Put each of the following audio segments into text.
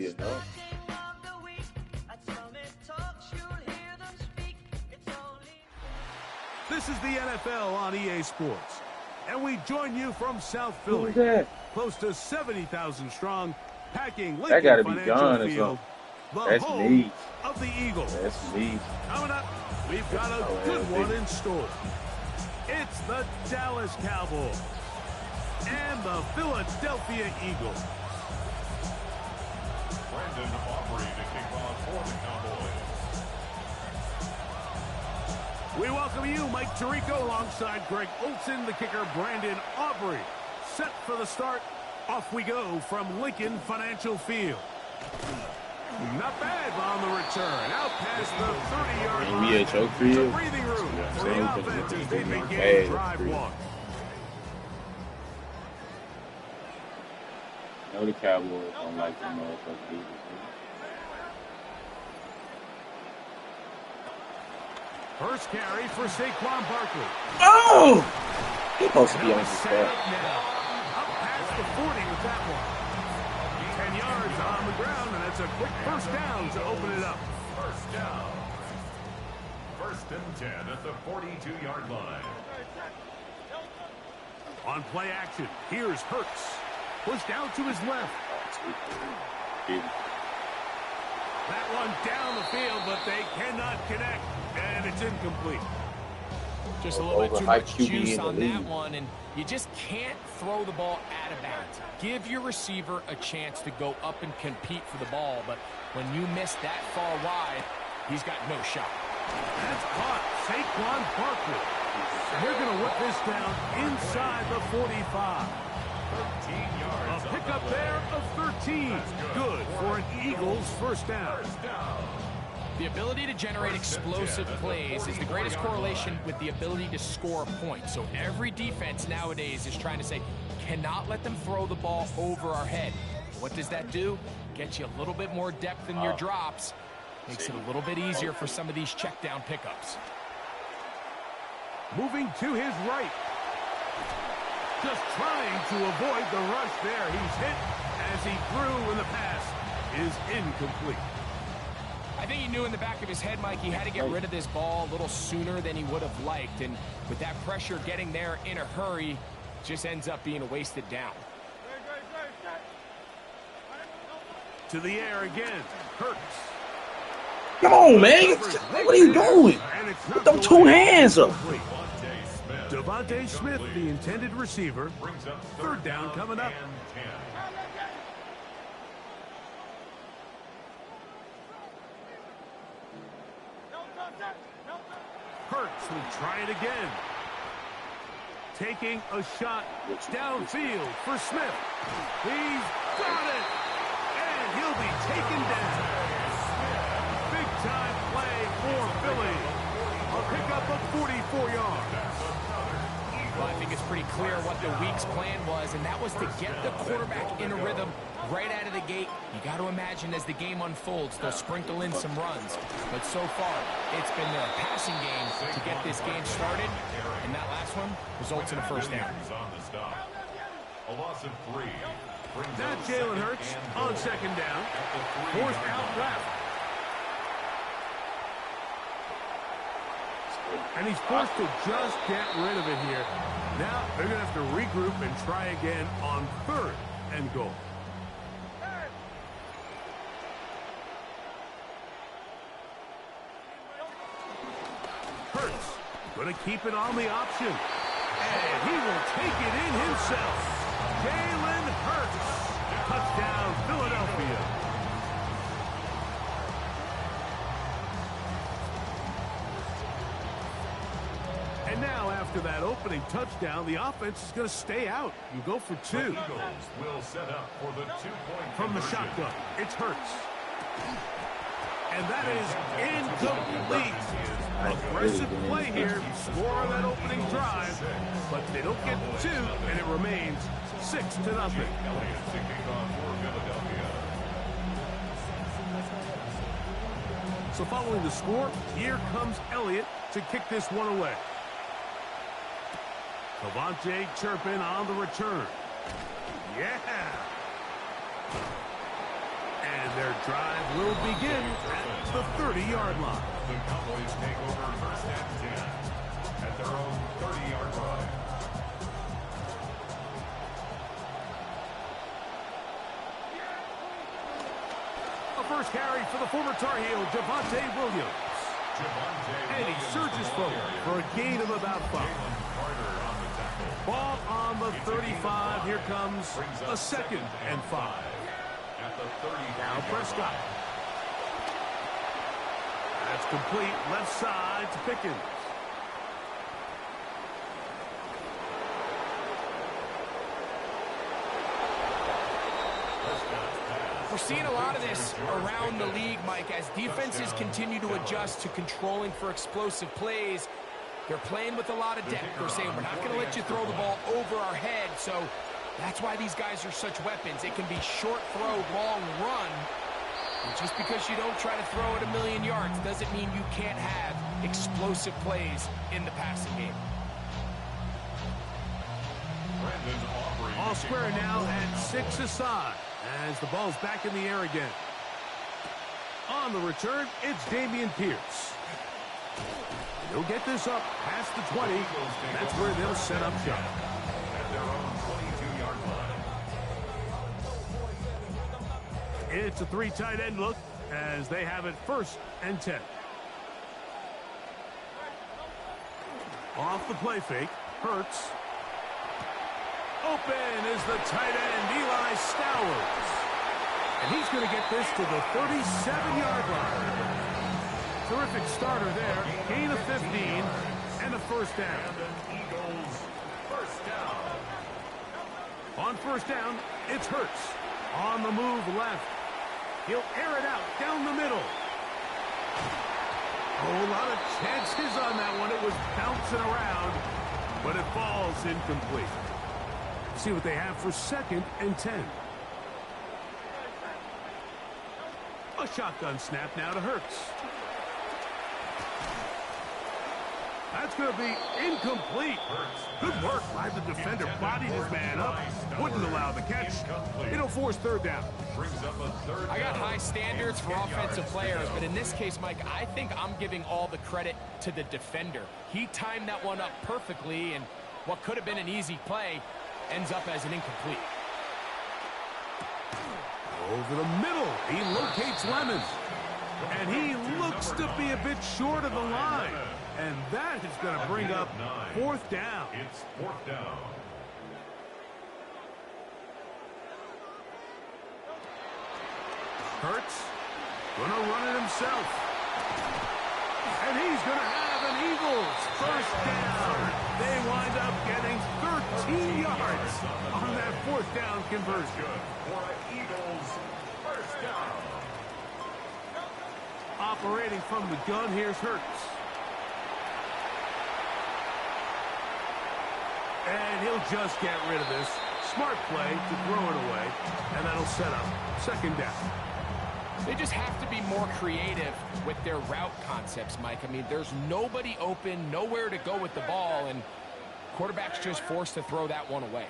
be enough. This is the NFL on EA Sports, and we join you from South Philly, close to 70,000 strong, packing Lincoln Financial Field, the home of the Eagles. That's me. Coming up, we've got a good one in store. It's the Dallas Cowboys and the Philadelphia Eagles. Brandon Aubrey to kick off for the Cowboys. We welcome you, Mike Tirico, alongside Greg Olson, the kicker, Brandon Aubrey. Set for the start. Off we go from Lincoln Financial Field. Not bad on the return. Out past the 30-yard line. We a choke for you? Breathing room for the offense as they begin drive one. I know the Cowboys don't like the motherfuckers either. First carry for Saquon Barkley. Oh! He's supposed to be on the spot. Up past the 40 with that one. 10 yards on the ground, and that's a quick first down to open it up. First down. First and 10 at the 42-yard line. On play action, here's Hurts. Pushed out to his left. That one down the field, but they cannot connect, and it's incomplete. Just a little bit too much juice on that one, and you just can't throw the ball out of bounds. Give your receiver a chance to go up and compete for the ball, but when you miss that far wide, he's got no shot. That's caught. Saquon Barkley. And they're going to whip this down inside the 45. 13 yards. A pickup there of 13. Good for an Eagles first down. The ability to generate explosive plays is the greatest correlation with the ability to score points. So every defense nowadays is trying to say, cannot let them throw the ball over our head. What does that do? Gets you a little bit more depth in your drops. Makes it a little bit easier for some of these check down pickups. Moving to his right. Just trying to avoid the rush there. He's hit as he threw, and the pass is incomplete. I think he knew in the back of his head, Mike, he had to get rid of this ball a little sooner than he would have liked. And with that pressure getting there in a hurry, just ends up being a wasted down. To the air again. Hurts. Come on, man. What are you doing? Put them two hands up. Devontae Smith, the intended receiver. Third down coming up. Hurts will try it again. Taking a shot downfield for Smith. He's got it. And he'll be taken down. Big time play for Philly. A pickup of 44 yards. Well, I think it's pretty clear what the week's plan was, and that was to get the quarterback in a rhythm right out of the gate. You got to imagine as the game unfolds, they'll sprinkle in some runs. But so far, it's been their passing game to get this game started, and that last one results in a first down. A loss of 3. That's Jalen Hurts on second down. Forced out route. And he's forced to just get rid of it here. Now they're going to have to regroup and try again on third and goal. Hurts going to keep it on the option. And he will take it in himself. Jalen Hurts. Touchdown, Philadelphia. And now, after that opening touchdown, the offense is going to stay out and go for 2. The Eagles will set up for the 2-point From the shotgun, it's Hurts. And that is incomplete. Aggressive play here, score on that opening drive, but they don't get 2, and it remains 6-0. So following the score, here comes Elliott to kick this one away. Devontae Turpin on the return. Yeah. And their drive will begin at the 30-yard line. The Cowboys take over first and 10 at their own 30-yard line. A first carry for the former Tar Heel, Javonte Williams. And he surges forward for a gain of about 5. Ball on the 35. Here comes a 2nd and 5. Now Prescott. That's complete left side to Pickens. We're seeing a lot of this around the league, Mike, as defenses continue to adjust to controlling for explosive plays. They're playing with a lot of depth. They're saying, we're not going to let you throw the ball over our head. So that's why these guys are such weapons. It can be short throw, long run. And just because you don't try to throw it a million yards doesn't mean you can't have explosive plays in the passing game. All square now at 6 aside as the ball's back in the air again. On the return, it's Dameon Pierce. He'll get this up past the 20. That's where they'll set up shop. At their own 22-yard line. It's a 3 tight end look as they have it 1st and 10. Off the play fake, Hurts. Open is the tight end, Eli Stowers. And he's going to get this to the 37-yard line. Terrific starter there. Gain of 15 and a first down. Eagles first down. On first down, it's Hurts. On the move left. He'll air it out down the middle. Oh, a lot of chances on that one. It was bouncing around, but it falls incomplete. See what they have for 2nd and 10. A shotgun snap now to Hurts. That's going to be incomplete. Good work by the defender. Bodied his man up. Wouldn't allow the catch. It'll force 3rd down. I got high standards for offensive players, but in this case, Mike, I think I'm giving all the credit to the defender. He timed that one up perfectly, and what could have been an easy play ends up as an incomplete. Over the middle, he locates Lemons. And he looks to be a bit short of the line. And that is going to bring up 4th down. It's 4th down. Hurts going to run it himself. And he's going to have an Eagles first down. They wind up getting 13 yards on that 4th down conversion. For an Eagles first down. Operating from the gun, here's Hurts. And he'll just get rid of this. Smart play to throw it away. And that'll set up 2nd down. They just have to be more creative with their route concepts, Mike. I mean, there's nobody open, nowhere to go with the ball, and quarterback's just forced to throw that one away.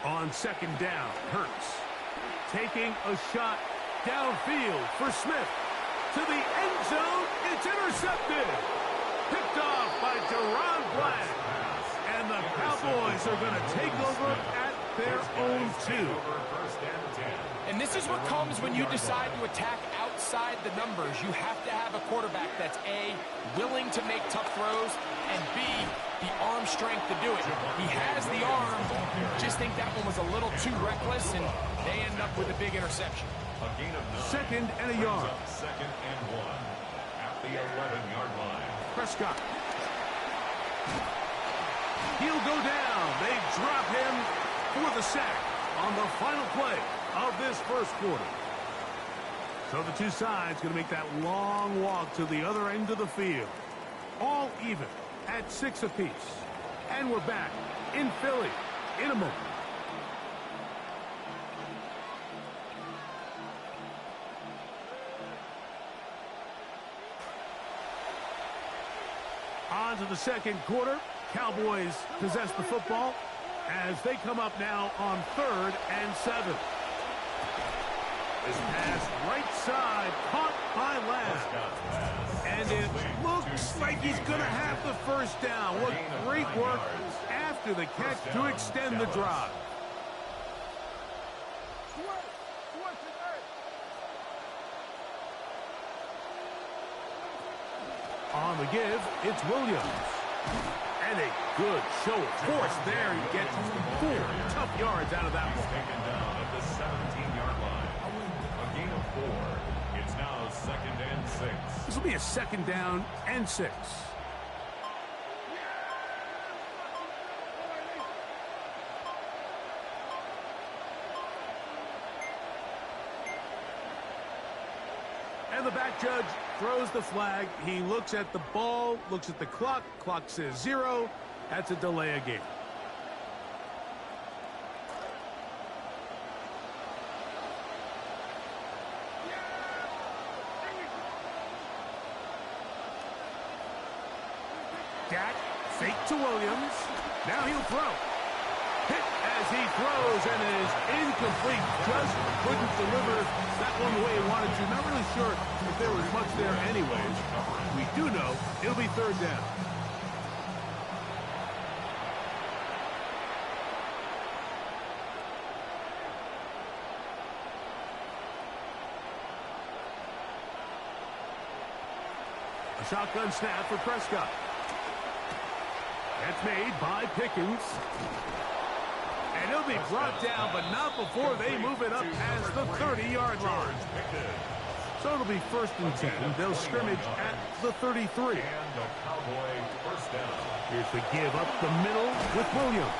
On 2nd down, Hurts taking a shot downfield for Smith. To the end zone, it's intercepted. Picked off by Deron Black. And the Cowboys are going to take over at their own 2. And this is what comes when you decide to attack outside the numbers. You have to have a quarterback that's A, willing to make tough throws, and B, the arm strength to do it. He has the arm, just think that one was a little too reckless, and they end up with a big interception. A gain of 9. 2nd and a yard. 2nd and 1 at the 11-yard line. Prescott. He'll go down. They drop him for the sack on the final play of this 1st quarter. So the 2 sides going to make that long walk to the other end of the field. All even at 6 apiece. And we're back in Philly in a moment. On to the 2nd quarter. Cowboys possess the football as they come up now on 3rd and 7. This pass right side, caught by Lamb. And it looks like he's going to have the first down. What great work after the catch to extend the drive. On the give, it's Williams. And a good show of force there. He gets 4 tough yards out of that one. Taken down at the 17-yard line. A gain of 4. It's now 2nd and 6. This will be a 2nd down and 6. And the back judge throws the flag. He looks at the ball, looks at the clock. Clock says 0. That's a delay of game. Dak, fake to Williams. Now he'll throw. Hit as he throws, and it is incomplete. Just couldn't deliver that one the way he wanted to. Not really sure if there was much there anyways. We do know it'll be 3rd down. A shotgun snap for Prescott. That's made by Pickens. And he'll be brought down, but not before they move it up past the 30-yard line. So it'll be 1st and 10. They'll scrimmage at the 33. Here's the give up the middle with Williams.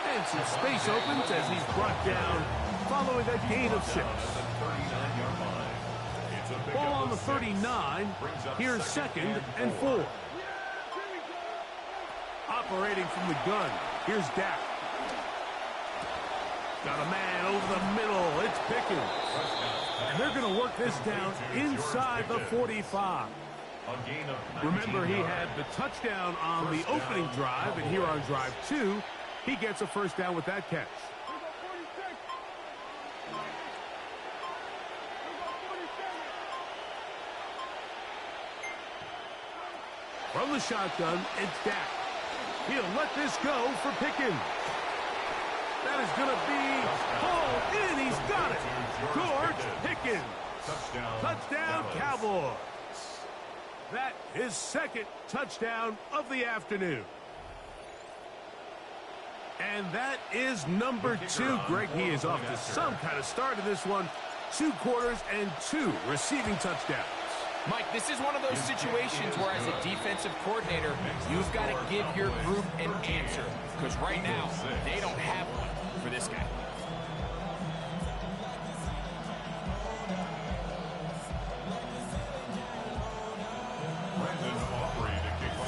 And some space opens as he's brought down following a gain of 6. Ball on the 39. Here's 2nd and 4. Operating from the gun. Here's Dak. Got a man over the middle. It's Pickens. And they're going to work this down inside the 45. Remember, he had the touchdown on the opening drive, and here on drive 2, he gets a 1st down with that catch. From the shotgun, it's Dak. He'll let this go for Pickens. That is going to be hauled in. He's got it. George Pickens. Touchdown, Cowboys. That is 2nd touchdown of the afternoon. And that is number 2. Greg, he is off to some kind of start to this one. 2 quarters and 2 receiving touchdowns. Mike, this is one of those situations where as a defensive coordinator, you've got to give your group an answer. Because right now, they don't have one for this guy.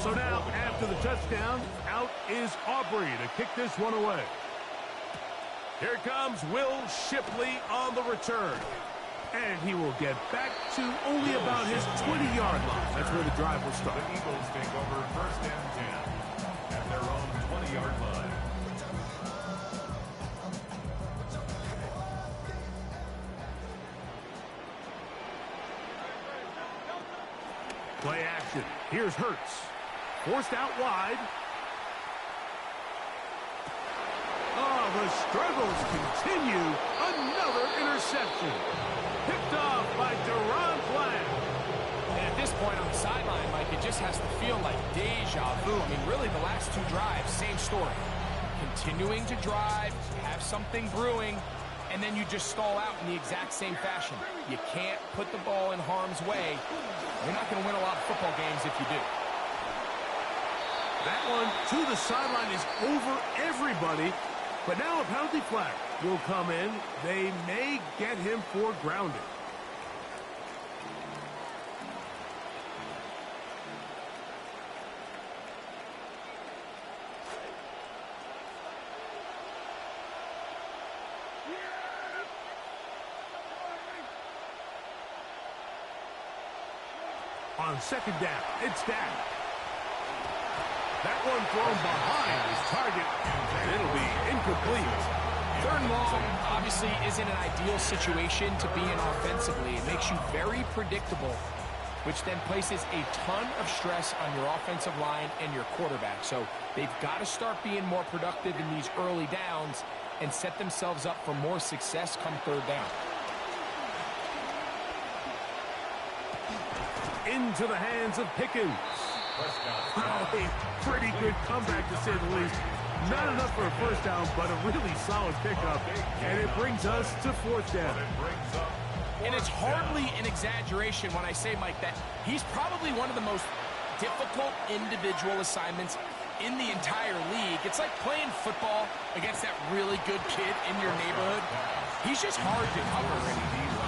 So now, after the touchdown, out is Aubrey to kick this one away. Here comes Will Shipley on the return. And he will get back to only about his 20-yard line. That's where the drive will start. The Eagles take over 1st and 10 at their own 20-yard line. Play action. Here's Hurts. Forced out wide. Oh, the struggles continue. Another interception. Picked off by Deron Bland. And at this point on the sideline, Mike, it just has to feel like deja vu. I mean, really, the last 2 drives, same story. Continuing to drive, have something brewing, and then you just stall out in the exact same fashion. You can't put the ball in harm's way. You're not going to win a lot of football games if you do. That one to the sideline is over everybody. But now a penalty flag will come in. They may get him for grounding. On 2nd down, it's Dak. That one thrown behind his target, and it'll be incomplete. Third and long obviously isn't an ideal situation to be in offensively. It makes you very predictable, which then places a ton of stress on your offensive line and your quarterback. So they've got to start being more productive in these early downs and set themselves up for more success come third down. Into the hands of Pickens. Oh, a pretty good comeback, to say the least. Not enough for a first down, but a really solid pickup. And it brings us to fourth down. And it's hardly an exaggeration when I say, Mike, that he's probably one of the most difficult individual assignments in the entire league. It's like playing football against that really good kid in your neighborhood. He's just hard to cover, and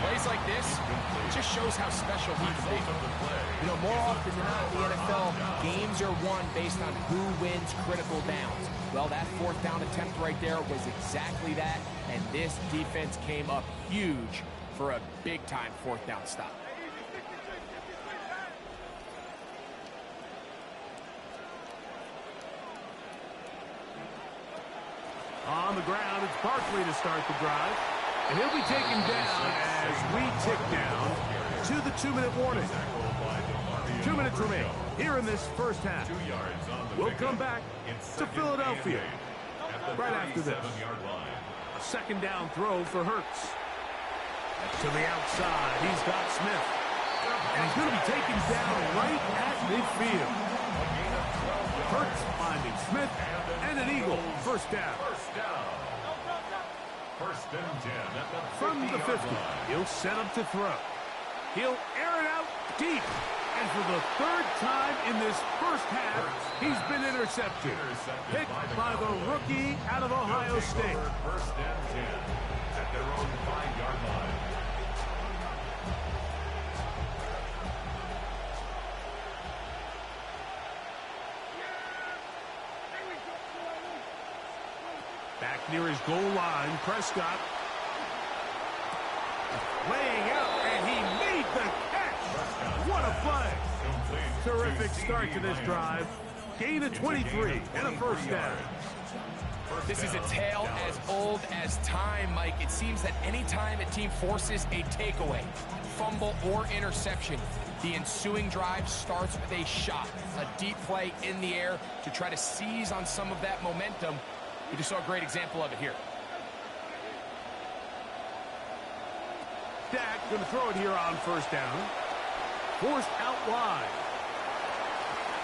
plays like this, it just shows how special he can be. You know, more often than not in the NFL, games are won based on who wins critical downs. Well, that fourth down attempt right there was exactly that, and this defense came up huge for a big-time fourth down stop. On the ground, it's Barkley to start the drive. And he'll be taken down as we tick down to the 2-minute warning. 2 minutes remain here in this first half. We'll come back to Philadelphia right after this. A second down throw for Hurts. To the outside, he's got Smith. And he's going to be taken down right at midfield. Hurts finding Smith, and an Eagle. First down. First and 10 at the From the 50, he'll set up to throw. He'll air it out deep. And for the third time in this first half, he's been intercepted. Picked by the rookie out of Ohio State. First and 10 at their own 5-yard line. Back near his goal line, Prescott. Laying out, and he made the catch. What a play. Terrific start to this drive. Gain of 23 and a first down. This is a tale as old as time, Mike. It seems that anytime a team forces a takeaway, fumble, or interception, the ensuing drive starts with a shot, a deep play in the air to try to seize on some of that momentum. We just saw a great example of it here. Dak going to throw it here on first down. Forced out wide.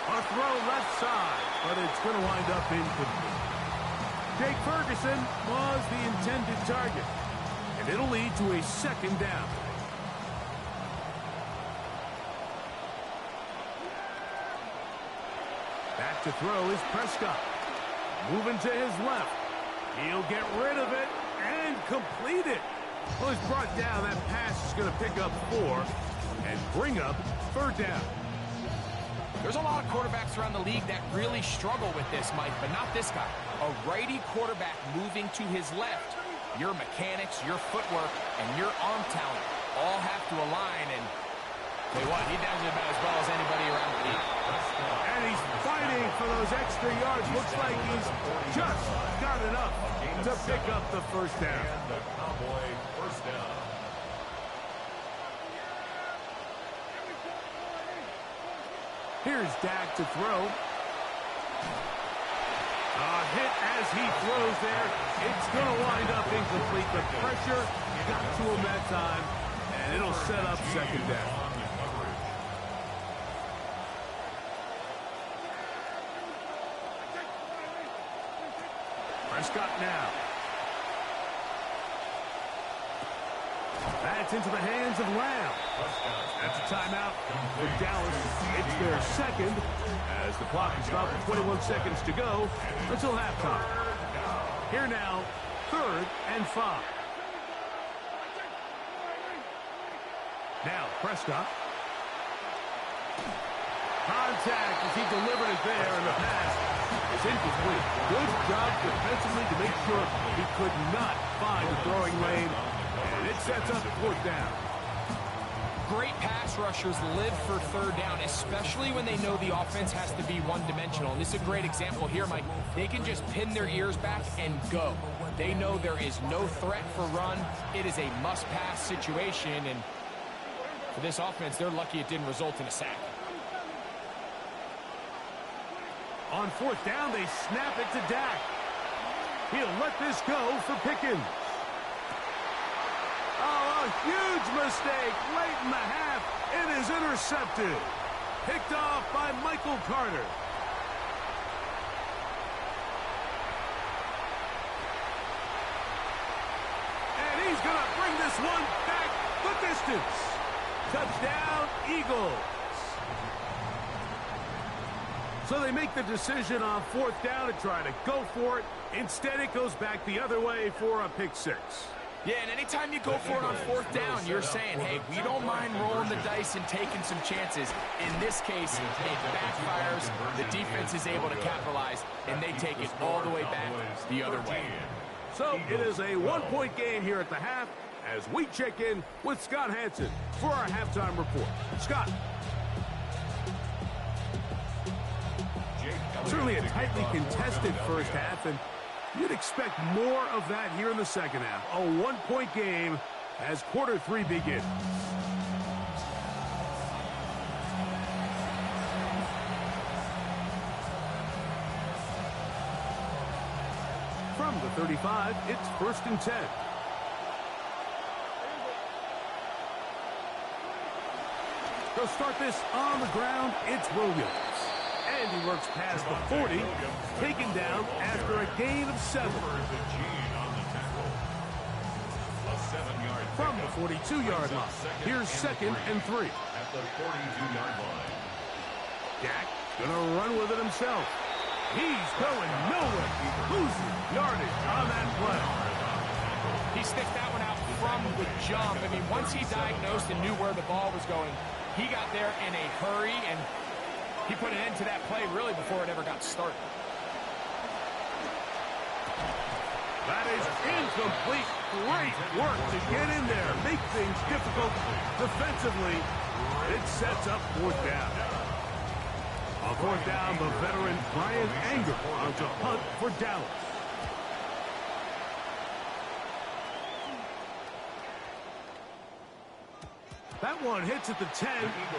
A throw left side, but it's going to wind up incomplete. Jake Ferguson was the intended target, and it'll lead to a second down. Back to throw is Prescott. Moving to his left. He'll get rid of it and complete it. Well, he's brought down. That pass is going to pick up 4 and bring up third down. There's a lot of quarterbacks around the league that really struggle with this, Mike, but not this guy. A righty quarterback moving to his left. Your mechanics, your footwork, and your arm talent all have to align, and tell you what, he does it about as well as anybody around the league. And he's fighting for those extra yards. Looks like he's just got enough to pick up the first down. And the Cowboy first down. Here's Dak to throw. A hit as he throws there. It's going to wind up incomplete. The pressure got to him that time, and it'll set up second down. Prescott now. That's into the hands of Lamb. That's a timeout for Dallas. It's their second as the clock is stopped with 21 seconds to go until halftime. Here now, 3rd and 5. Now Prescott. Contact as he delivered it there, and the pass is incomplete. Good job defensively to make sure he could not find the throwing lane, and it sets up 4th down. Great pass pass rushers live for third down, especially when they know the offense has to be one-dimensional. And this is a great example here, Mike. They can just pin their ears back and go. They know there is no threat for run. It is a must-pass situation, and for this offense, they're lucky it didn't result in a sack. On fourth down, they snap it to Dak. He'll let this go for Pickens. Oh, a huge mistake late in the half. It is intercepted. Picked off by Michael Carter. And he's going to bring this one back the distance. Touchdown, Eagles. So they make the decision on fourth down to try to go for it. Instead, it goes back the other way for a pick six. Yeah, and anytime you go for it on fourth down, you're saying, hey, we don't mind rolling the dice and taking some chances. In this case, it backfires. The defense is able to capitalize, and they take it all the way back the other way. So it is a one-point game here at the half as we check in with Scott Hansen for our halftime report. Scott. Certainly a tightly contested first half, and you'd expect more of that here in the second half. A one-point game as quarter three begins. From the 35, it's 1st and 10. They'll start this on the ground. It's Williams. And he works past the 40, taken down after a gain of 7. From the 42-yard line, here's 2nd and 3. At the 42-yard line. Dak gonna run with it himself. He's going nowhere. Losing yardage on that play. He sticked that one out from the jump. I mean, once he diagnosed and knew where the ball was going, he got there in a hurry, and he put an end to that play really before it ever got started. That is incomplete. Great work to get in there. Make things difficult defensively. It sets up fourth down. On fourth down, the veteran Brian Anger on to punt for Dallas. That one hits at the 10.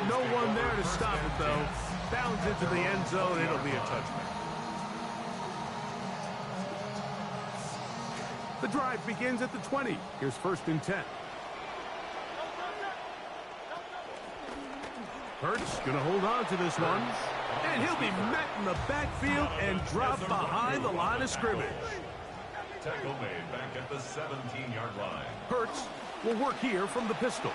No one there to stop it, though. Bounds into the end zone. It'll be a touchback. The drive begins at the 20. Here's 1st and 10. Hurts going to hold on to this one. And he'll be met in the backfield and dropped behind the line of scrimmage. Tackle made back at the 17-yard line. Hurts will work here from the pistol.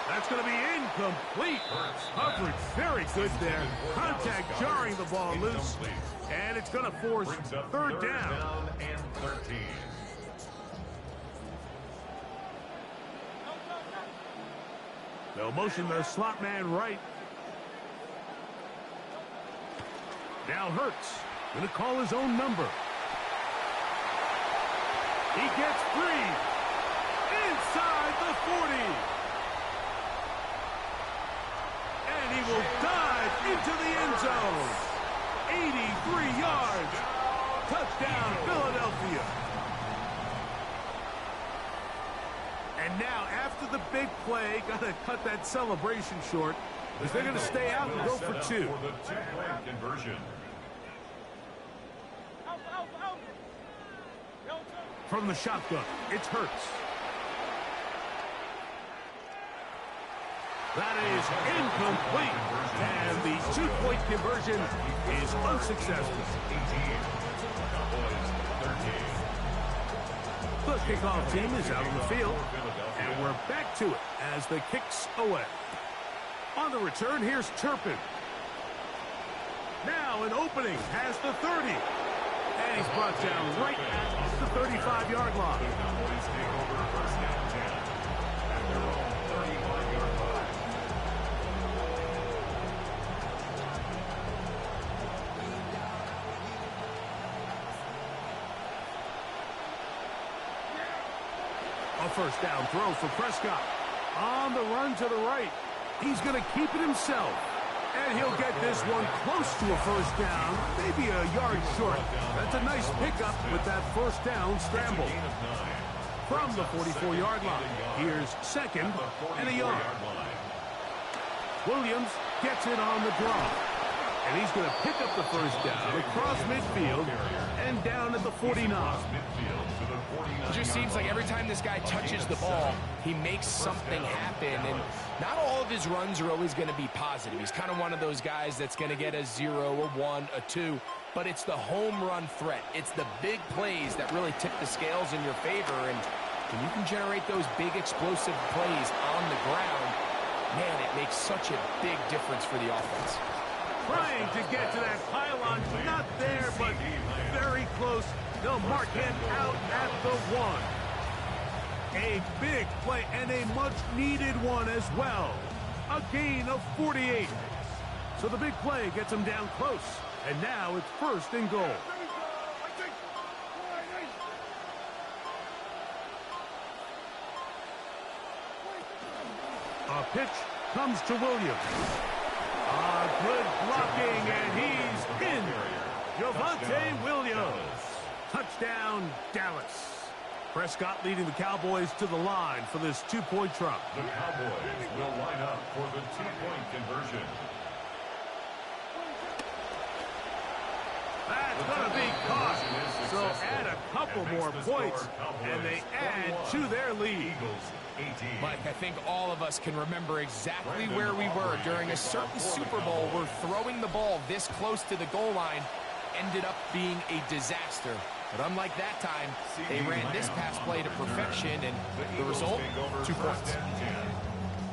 That's going to be incomplete. Coverage very good there. Contact jarring the ball loose. And it's going to force third down. And 13. They'll motion the slot man right. Now Hurts going to call his own number. He gets free inside the 40. And he will dive into the end zone. 83 yards. Touchdown, Philadelphia. And now, after the big play, got to cut that celebration short, as they're going to stay out and go for 2. For the two-point conversion. From the shotgun, it's Hurts. That is incomplete. And the two-point conversion is unsuccessful. 18. Cowboys 13. The kickoff team is out on the field. And we're back to it as the kick's away. On the return, here's Turpin. Now an opening has the 30. And he's brought down right at the 35-yard line. Cowboys take over first down 10 at their own 35-yard line. A first down throw for Prescott. On the run to the right. He's going to keep it himself. And he'll get this one close to a first down, maybe a yard short. That's a nice pickup with that first down scramble. From the 44-yard line, here's second and a yard. Williams gets it on the draw. And he's going to pick up the first down across midfield and down at the 49. It just seems like every time this guy touches the ball, he makes something happen. And not all of his runs are always going to be positive. He's kind of one of those guys that's going to get a 0, a 1, a 2. But it's the home run threat. It's the big plays that really tip the scales in your favor. And when you can generate those big explosive plays on the ground, man, it makes such a big difference for the offense. Trying to get to that pylon, not there, but very close. They'll mark him out at the 1. A big play and a much-needed one as well. A gain of 48. So the big play gets him down close. And now it's first and goal. A pitch comes to Williams. Good blocking, and he's in. Javonte Williams. Touchdown, Dallas. Prescott leading the Cowboys to the line for this two-point try. The Cowboys will line up for the two-point conversion. That's going to be caught. So add a couple more points, and they add to their lead. Mike, I think all of us can remember exactly where we were during a certain Super Bowl where throwing the ball this close to the goal line ended up being a disaster. But unlike that time, they ran this pass play to perfection, and the result, 2 points.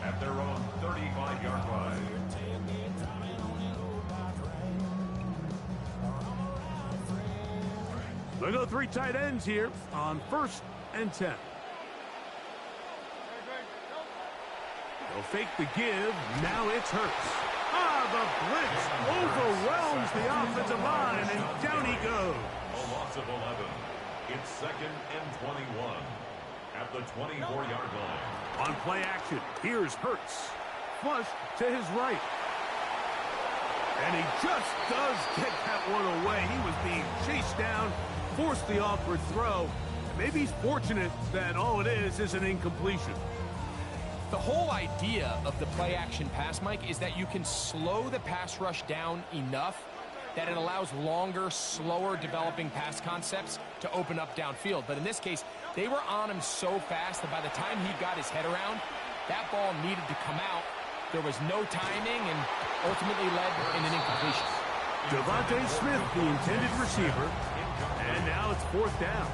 At their own 35-yard line. They go 3 tight ends here on 1st and 10. They'll fake the give. Now it's Hurts. The blitz overwhelms the offensive line, and down he goes. A loss of 11. It's 2nd and 21 at the 24-yard line. On play action, here's Hurts. Flush to his right. And he just does get that one away. He was being chased down, forced the awkward throw. Maybe he's fortunate that all it is an incompletion. The whole idea of the play-action pass, Mike, is that you can slow the pass rush down enough that it allows longer, slower developing pass concepts to open up downfield. But in this case, they were on him so fast that by the time he got his head around, that ball needed to come out. There was no timing and ultimately led in an incompletion. Devontae Smith, the intended receiver, and now it's 4th down.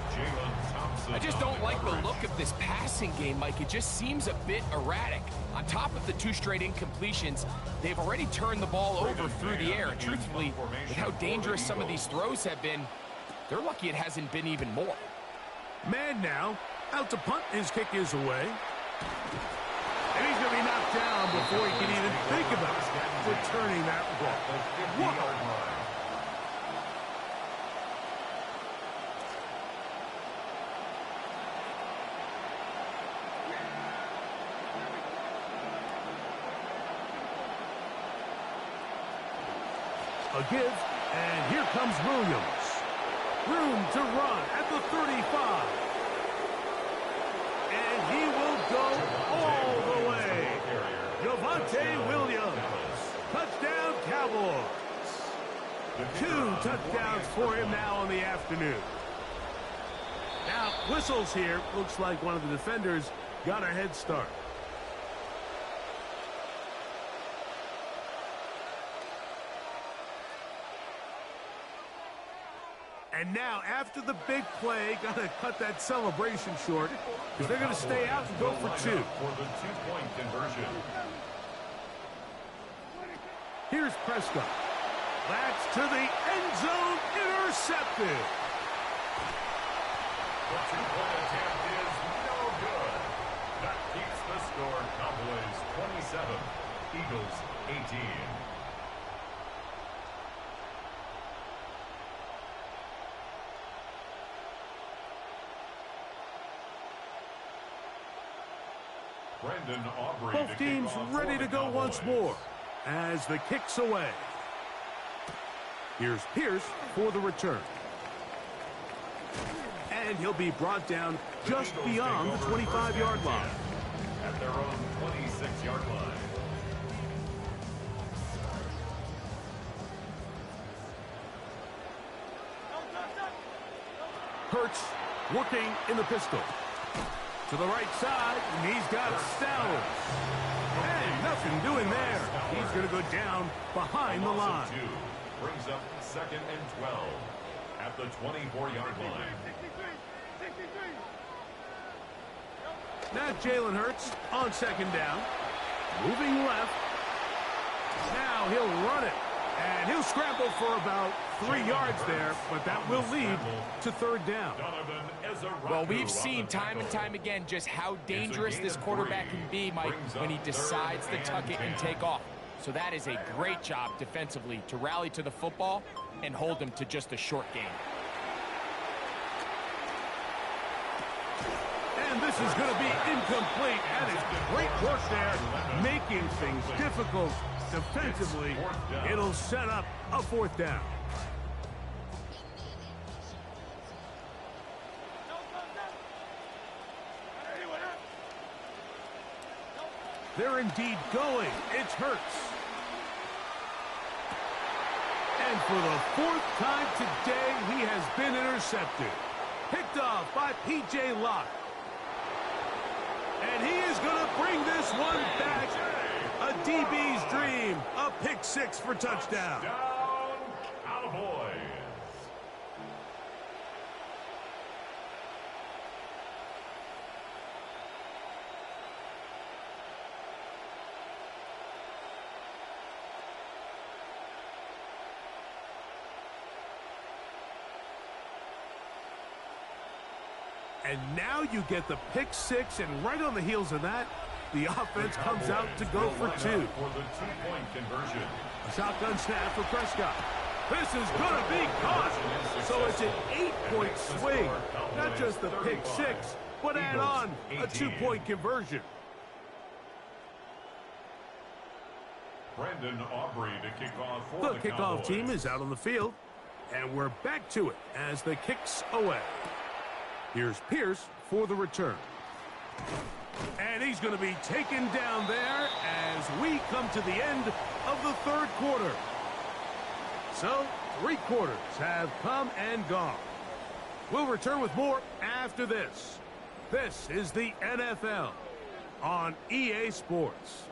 I just don't like the look of this passing game, Mike. It just seems a bit erratic. On top of the 2 straight incompletions, they've already turned the ball over through the air. And truthfully, with how dangerous some of these throws have been, they're lucky it hasn't been even more. Man now, out to punt. His kick is away. And he's going to be knocked down before he can even think about returning that ball. Whoa. A give, and here comes Williams. Room to run at the 35. And he will go all the way. Javonte Williams. Touchdown, Cowboys. 2 touchdowns for him now on the afternoon. Now, whistles here. Looks like one of the defenders got a head start. And now, after the big play, got to cut that celebration short because they're going to stay out and go for 2. For the two-point conversion. Here's Prescott. That's to the end zone, intercepted. The two-point attempt is no good. That keeps the score. Cowboys 27, Eagles 18. Both teams ready to go once more as the kick's away. Here's Pierce for the return. And he'll be brought down just beyond the 25-yard line. At their own 26-yard line. Hurts working in the pistol. To the right side, and he's got Stowers. And nothing doing there. He's going to go down behind the line. Brings up 2nd and 12 at the 24-yard line. Now Jalen Hurts on 2nd down. Moving left. Now he'll run it. And he'll scramble for about 3 yards there, but that will lead to 3rd down. Well, we've seen time and time again just how dangerous this quarterback can be, Mike, when he decides to tuck it and take off. So that is a great job defensively to rally to the football and hold him to just a short gain. And this is going to be incomplete. That is great work there, making things difficult defensively. It'll set up a 4th down. They're indeed going. It's Hurts. And for the 4th time today, he has been intercepted. Picked off by P.J. Locke. And he is going to bring this one back. A DB's dream. A pick 6 for touchdown. Cowboys. And now you get the pick 6, and right on the heels of that, the offense comes out to go for 2. For the 2-point conversion. A shotgun snap for Prescott. This is going to be caught. So it's an 8-point swing. Not just the pick 6, but add on a 2-point conversion. Brandon Aubrey to kick off for the kickoff team is out on the field. And we're back to it as the kick's away. Here's Pierce for the return. And he's going to be taken down there as we come to the end of the 3rd quarter. So, 3 quarters have come and gone. We'll return with more after this. This is the NFL on EA Sports.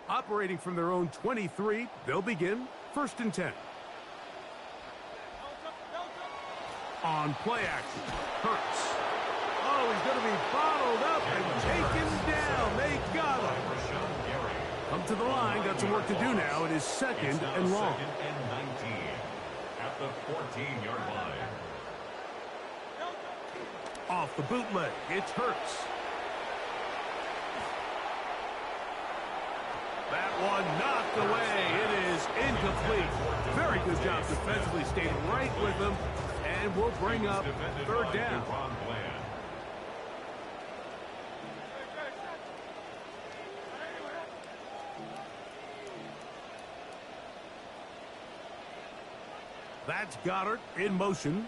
Operating from their own 23, they'll begin 1st and 10. On play action, Hurts. Oh, he's going to be bottled up and taken down. They got him. Come to the line, got some work to do now. It is 2nd and long. 2nd and 19 at the 14-yard line. Off the bootleg, it's Hurts. That one knocked away. It is incomplete. Very good job defensively, stayed right with them, and we'll bring up 3rd down. That's Goddard in motion.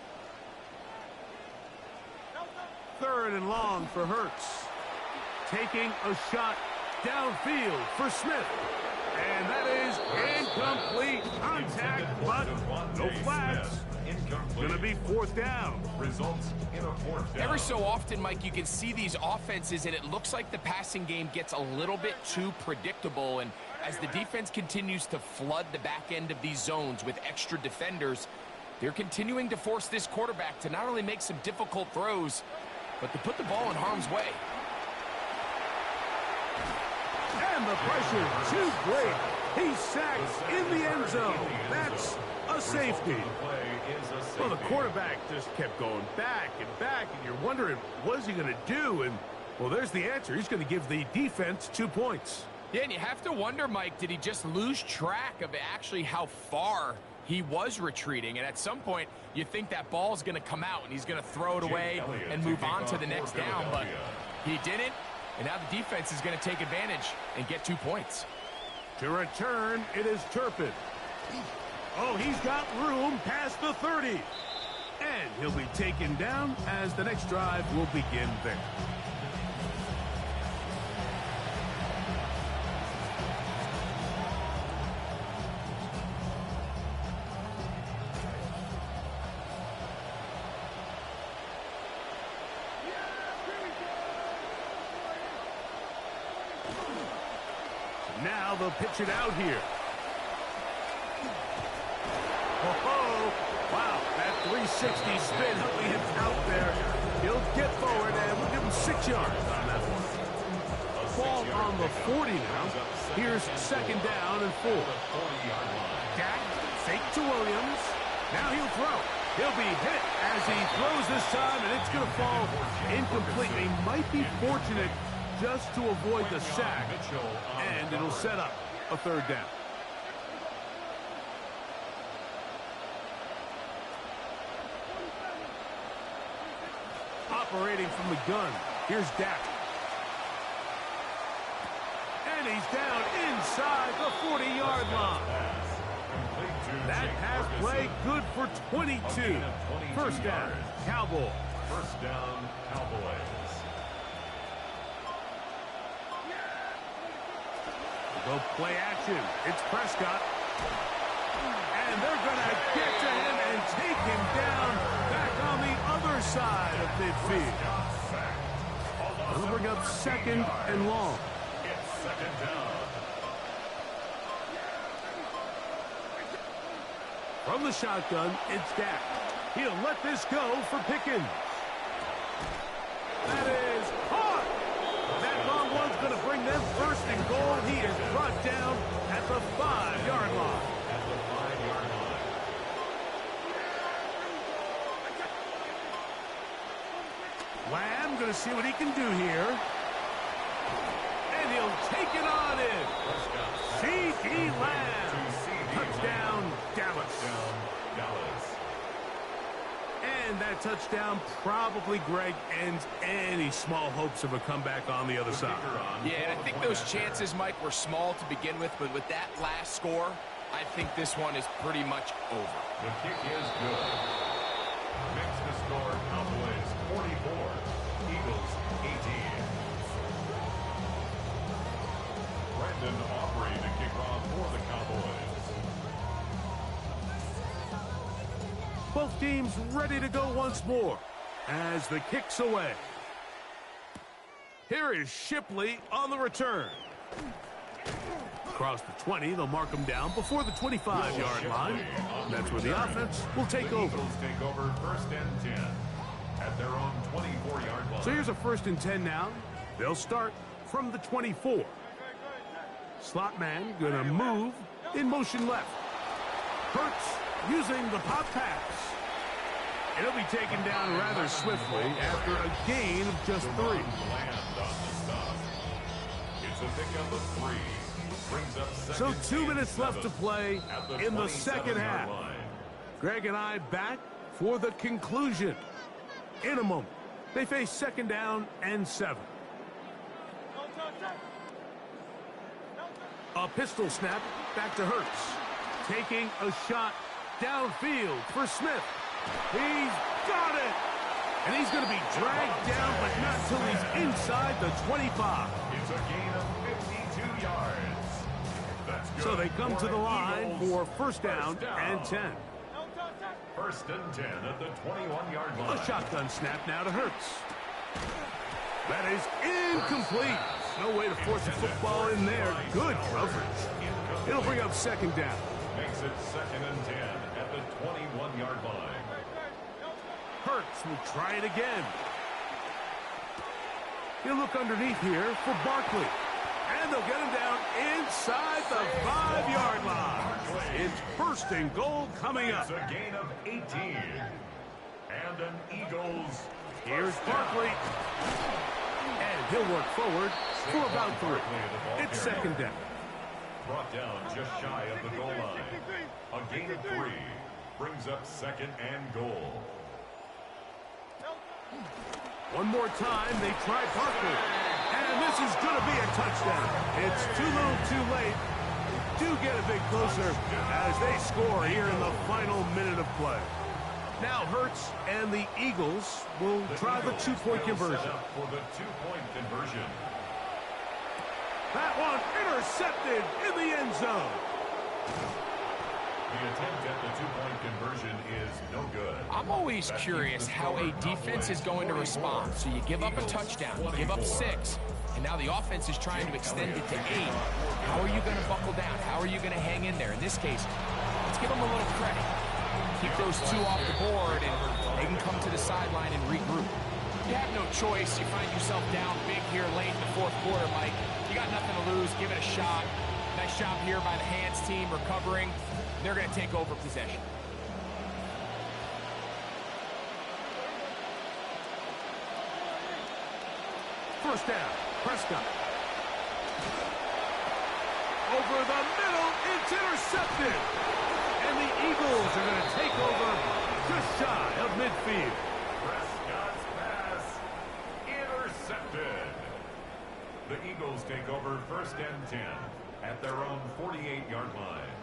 3rd and long for Hurts. Taking a shot downfield for Smith. And that is incomplete. Contact, but no flags. Going to be 4th down. Results in a 4th down. Every so often, Mike, you can see these offenses, and it looks like the passing game gets a little bit too predictable. And as the defense continues to flood the back end of these zones with extra defenders, they're continuing to force this quarterback to not only make some difficult throws, but to put the ball in harm's way. And the pressure too great. He's sacked in the end zone. That's a safety. Well, the quarterback just kept going back, and you're wondering, what is he going to do? And, well, there's the answer. He's going to give the defense 2 points. Yeah, and you have to wonder, Mike, did he just lose track of actually how far he was retreating? And at some point, you think that ball's going to come out, and he's going to throw it away and move on to the next down, but he didn't. And now the defense is going to take advantage and get 2 points. To return, it is Turpin. Oh, he's got room past the 30. And he'll be taken down as the next drive will begin there. Now they'll pitch it out here. Oh, wow, that 360 spin helping him out there. He'll get forward, and we'll give him 6 yards on that one. Ball on the 40 now. Here's second down and 4. Dak, fake to Williams. Now he'll throw. He'll be hit as he throws this time, and it's going to fall incomplete. He might be fortunate just to avoid the sack, and it'll set up a 3rd down. Operating from the gun, here's Dak. And he's down inside the 40-yard line. That pass play good for 22. First down, Cowboys. First down, Cowboys. Go play action. It's Prescott. And they're going to get to him and take him down back on the other side of midfield. They'll bring up second and long. It's second down. From the shotgun, it's Dak. He'll let this go for Pickens. That is caught. That long one's going to bring them first and goal. He is brought down at the 5-yard line. At the 5-yard line. Lamb going to see what he can do here. And he'll take it on in. C.D. Lamb. Touchdown, Dallas. And that touchdown probably, Greg, ends any small hopes of a comeback on the other side. Yeah, and I think those chances, Mike, were small to begin with, but with that last score, I think this one is pretty much over. The kick is good. Makes the score Cowboys 44, Eagles 18. Brandon Aubrey to kick off for the Cowboys. Both teams ready to go once more as the kick's away. Here is Shipley on the return. Across the 20, they'll mark him down before the 25-yard line. That's where the offense will take over. Eagles take over first and 10 at their own 24-yard line. So here's a first and 10 now. They'll start from the 24. Slot man gonna move in motion left. Hurts using the pop pass. It'll be taken down rather swiftly after a gain of just 3. Land on the stop. It's a pickup of 3. Brings up So second 2 minutes and 7 left to play at in the second 27-yard half. line. Greg and I back for the conclusion. In a moment, they face second down and 7. A pistol snap back to Hurts. Taking a shot downfield for Smith. He's got it. And he's going to be dragged down, but not till he's inside the 25. It's a gain of 52 yards. That's good. So they come to the line Eagles. for first down and 10. First and 10 at the 21-yard line. A shotgun snap now to Hurts. That is incomplete. No way to force a football in there. Good coverage. It'll bring up second down. Makes it second and 10 at the 21-yard line. Hurts will try it again. He'll look underneath here for Barkley. And they'll get him down inside the 5-yard line. It's first and goal coming up. It's a gain of 18. And an Eagles. Here's Barkley. And he'll work forward for about 3. It's second down. Brought down just shy of the goal line. A gain of 3 brings up second and goal. One more time, they try Barkley. And this is going to be a touchdown. It's too little too late. They do get a bit closer as they score here in the final minute of play. Now Hurts and the Eagles will try the 2-point conversion. For the 2-point conversion. That one intercepted in the end zone. The attempt at the 2-point conversion is no good. I'm always curious how a defense is going to respond. So you give up a touchdown, you give up 6, and now the offense is trying to extend it to 8. How are you going to buckle down? How are you going to hang in there? In this case, let's give them a little credit. Keep those 2 off the board, and they can come to the sideline and regroup. You have no choice. You find yourself down big here late in the 4th quarter, Mike. You got nothing to lose. Give it a shot. Nice job here by the hands team recovering. They're going to take over possession. First down, Prescott. Over the middle, it's intercepted. And the Eagles are going to take over just shy of midfield. Prescott's pass intercepted. The Eagles take over first and 10 at their own 48-yard line.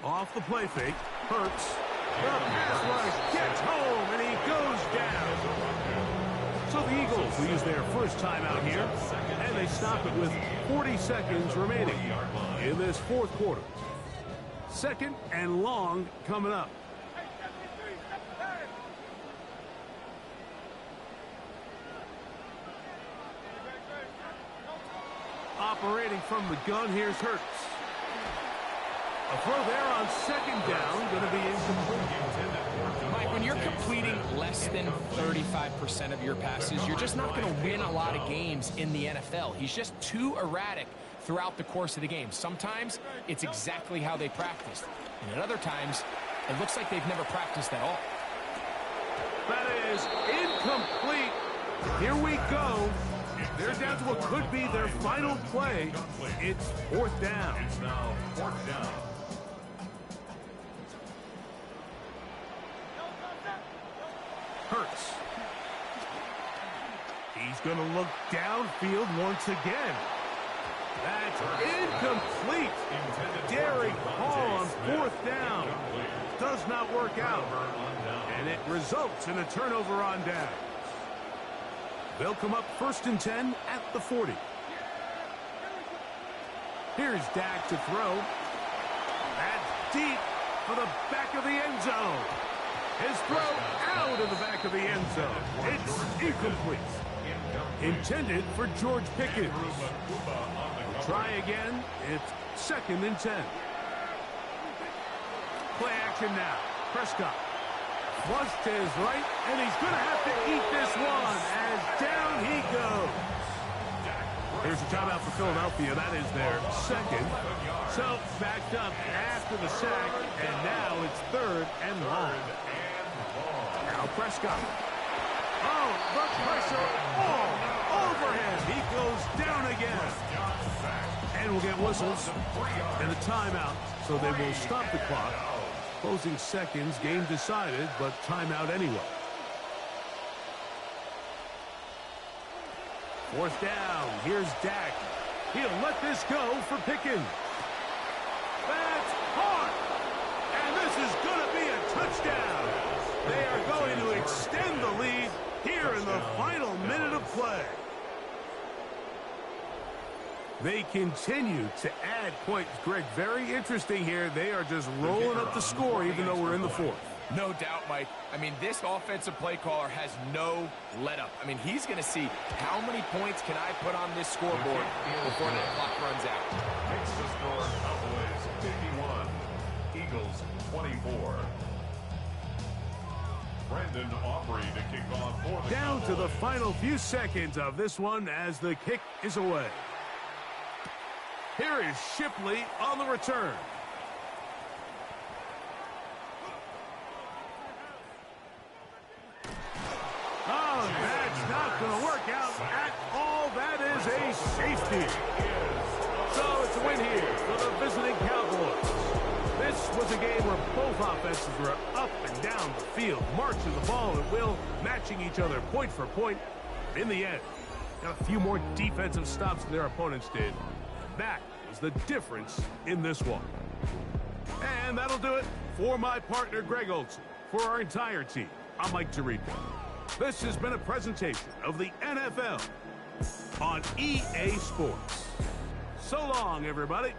Off the play fake, Hurts. The pass rush gets home, and he goes down. So the Eagles will use their first timeout here, and they stop it with 40 seconds remaining in this 4th quarter. Second and long coming up. Operating from the gun, here's Hurts. A throw there on second down, going to be incomplete. Mike, when you're completing less than 35% of your passes, you're just not going to win a lot of games in the NFL. He's just too erratic throughout the course of the game. Sometimes it's exactly how they practiced. And at other times, it looks like they've never practiced at all. That is incomplete. Here we go. They're down to what could be their final play. It's 4th down. It's now 4th down. Hurts. He's going to look downfield once again. That's incomplete. Derek Hall on 4th down. Does not work out. And it results in a turnover on down. They'll come up first and 10 at the 40. Here's Dak to throw. That's deep for the back of the end zone. His throw out of the back of the end zone. It's incomplete. Intended for George Pickens. Try again. It's second and 10. Play action now. Prescott. Flushed to his right, and he's going to have to eat this one as down he goes. Here's a timeout for Philadelphia. That is their second. So backed up after the sack, and now it's 3rd and long. Now Prescott. Oh, the pressure all over him. He goes down again. And we'll get whistles and a timeout, so they will stop the clock. Closing seconds, game decided, but timeout anyway. 4th down. Here's Dak. He'll let this go for Pickens. That's hard. And this is going to be a touchdown. They are going to extend the lead here in the final minute of play. They continue to add points. Greg, very interesting here. They are just rolling up the score even though we're in the 4th. No doubt, Mike. I mean, this offensive play caller has no let-up. I mean, he's going to see how many points can I put on this scoreboard before the clock runs out. Makes the score Cowboys 51, Eagles 24. Brandon Aubrey to kick off for the Down to the Cowboys. final few seconds of this one as the kick is away. Here is Shipley on the return. Oh, that's not going to work out at all. That is a safety. So it's a win here for the visiting Cowboys. This was a game where both offenses were up and down the field, marching the ball at will, matching each other point for point. In the end, got a few more defensive stops than their opponents did. That was the difference in this one. And that'll do it for my partner, Greg Olson. For our entire team, I'm Mike Tirico. This has been a presentation of the NFL on EA Sports. So long, everybody.